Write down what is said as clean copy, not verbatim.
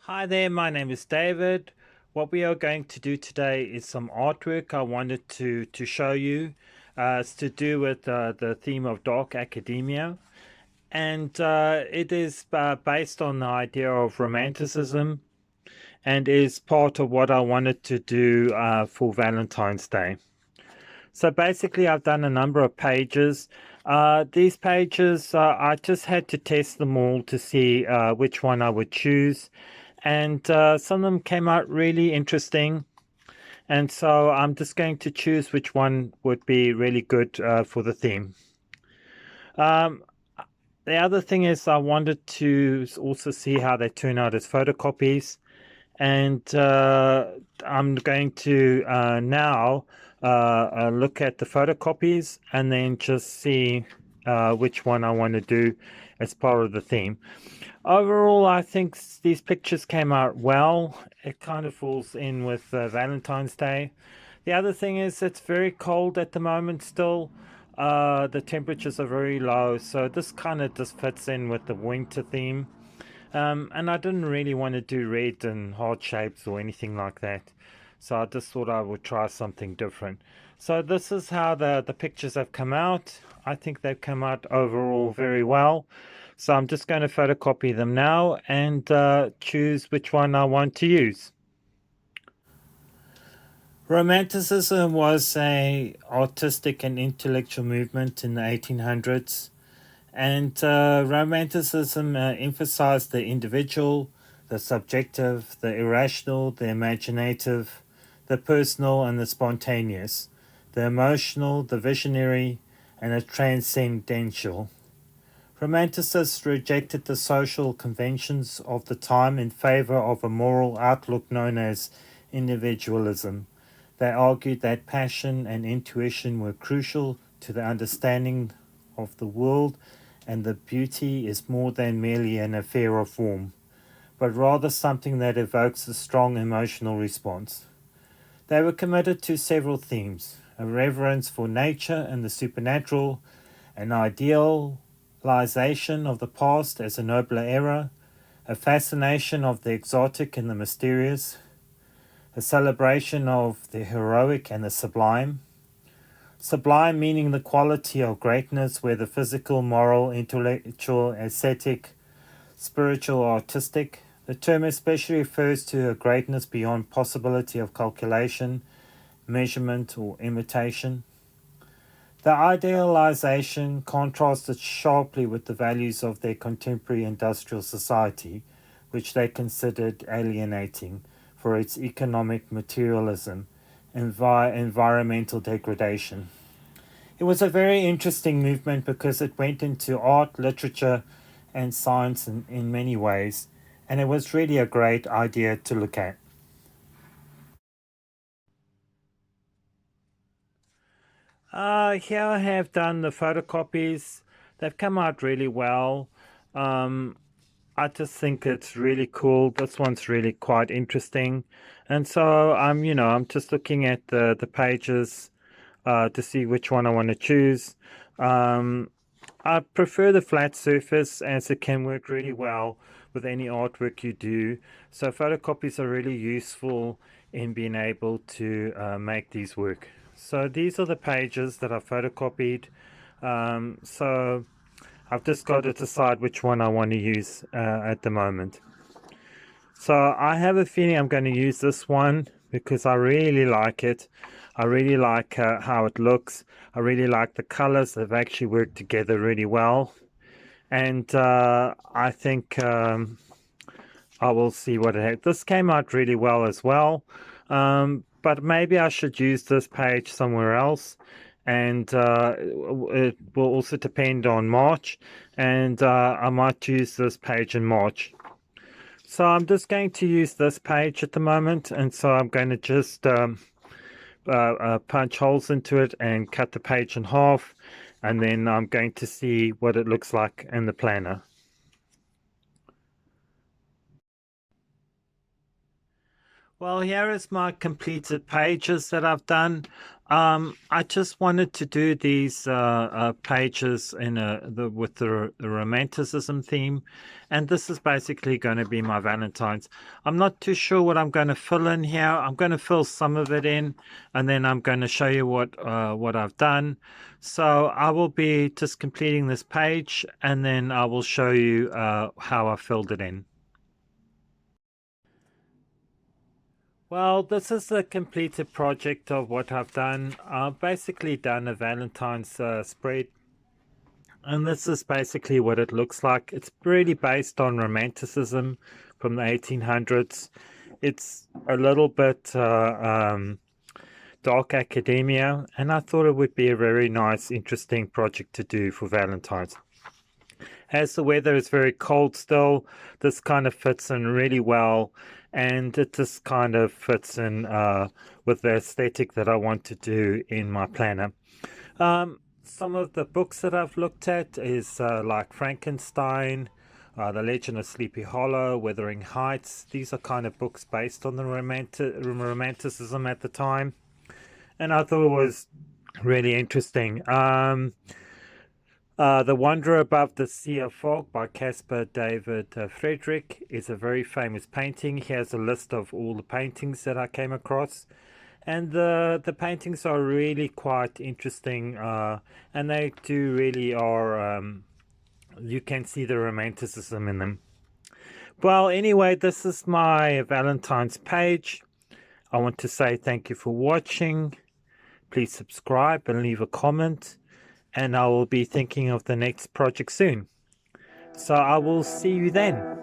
Hi there, my name is David. What we are going to do today is some artwork I wanted to show you. It's to do with the theme of dark academia, and it is based on the idea of romanticism and is part of what I wanted to do for Valentine's Day. So basically, I've done a number of pages. These pages, I just had to test them all to see which one I would choose. And some of them came out really interesting. And so I'm just going to choose which one would be really good for the theme. Um, the other thing is I wanted to also see how they turn out as photocopies. And I'm going to now look at the photocopies and then just see which one I want to do as part of the theme. Overall, I think these pictures came out well. It kind of falls in with Valentine's Day. The other thing is it's very cold at the moment still. The temperatures are very low, so this kind of just fits in with the winter theme. And I didn't really want to do red and heart shapes or anything like that. So I just thought I would try something different. So this is how the pictures have come out. I think they've come out overall very well. So I'm just going to photocopy them now and choose which one I want to use. Romanticism was a artistic and intellectual movement in the 1800s. And Romanticism emphasized the individual, the subjective, the irrational, the imaginative, the personal, and the spontaneous, the emotional, the visionary, and the transcendental. Romanticists rejected the social conventions of the time in favor of a moral outlook known as individualism. They argued that passion and intuition were crucial to the understanding of the world, and the beauty is more than merely an affair of form, but rather something that evokes a strong emotional response. They were committed to several themes: a reverence for nature and the supernatural, an idealization of the past as a nobler era, a fascination of the exotic and the mysterious, a celebration of the heroic and the sublime. Sublime meaning the quality of greatness where the physical, moral, intellectual, aesthetic, spiritual, or artistic. The term especially refers to a greatness beyond possibility of calculation, measurement, or imitation. The idealization contrasted sharply with the values of their contemporary industrial society, which they considered alienating for its economic materialism and environmental degradation. It was a very interesting movement because it went into art, literature, and science in many ways, and it was really a great idea to look at. Here I have done the photocopies. They've come out really well. Um, I just think it's really cool. This one's really quite interesting. And so I'm just looking at the pages to see which one I want to choose. Um, I prefer the flat surface as it can work really well with any artwork you do. So photocopies are really useful in being able to make these work. So these are the pages that I photocopied. So I've just got to decide which one I want to use at the moment. So I have a feeling I'm going to use this one because I really like it. I really like how it looks. I really like the colors. They've actually worked together really well. And I think I will see what it has. This came out really well as well. But maybe I should use this page somewhere else. And it will also depend on March. And I might use this page in March. So I'm just going to use this page at the moment. And so I'm going to just punch holes into it and cut the page in half. And then I'm going to see what it looks like in the planner. Well, here is my completed pages that I've done. I just wanted to do these pages in with the romanticism theme, and this is basically going to be my Valentine's. I'm not too sure what I'm going to fill in here. I'm going to fill some of it in, and then I'm going to show you what I've done. So I will be just completing this page, and then I will show you how I filled it in. Well, this is the completed project of what I've done. I've basically done a Valentine's spread, and this is basically what it looks like. It's really based on romanticism from the 1800s. It's a little bit dark academia, and I thought it would be a very nice, interesting project to do for Valentine's. As the weather is very cold still, this kind of fits in really well, and it just kind of fits in with the aesthetic that I want to do in my planner. Some of the books that I've looked at is like Frankenstein, The Legend of Sleepy Hollow, Wuthering Heights. These are kind of books based on the romanticism at the time, and I thought it was really interesting. The Wanderer Above the Sea of Fog by Caspar David Friedrich is a very famous painting. He has a list of all the paintings that I came across, and the paintings are really quite interesting, and they do really are. You can see the romanticism in them. Well, anyway, this is my Valentine's page. I want to say thank you for watching. Please subscribe and leave a comment, and I will be thinking of the next project soon. So I will see you then.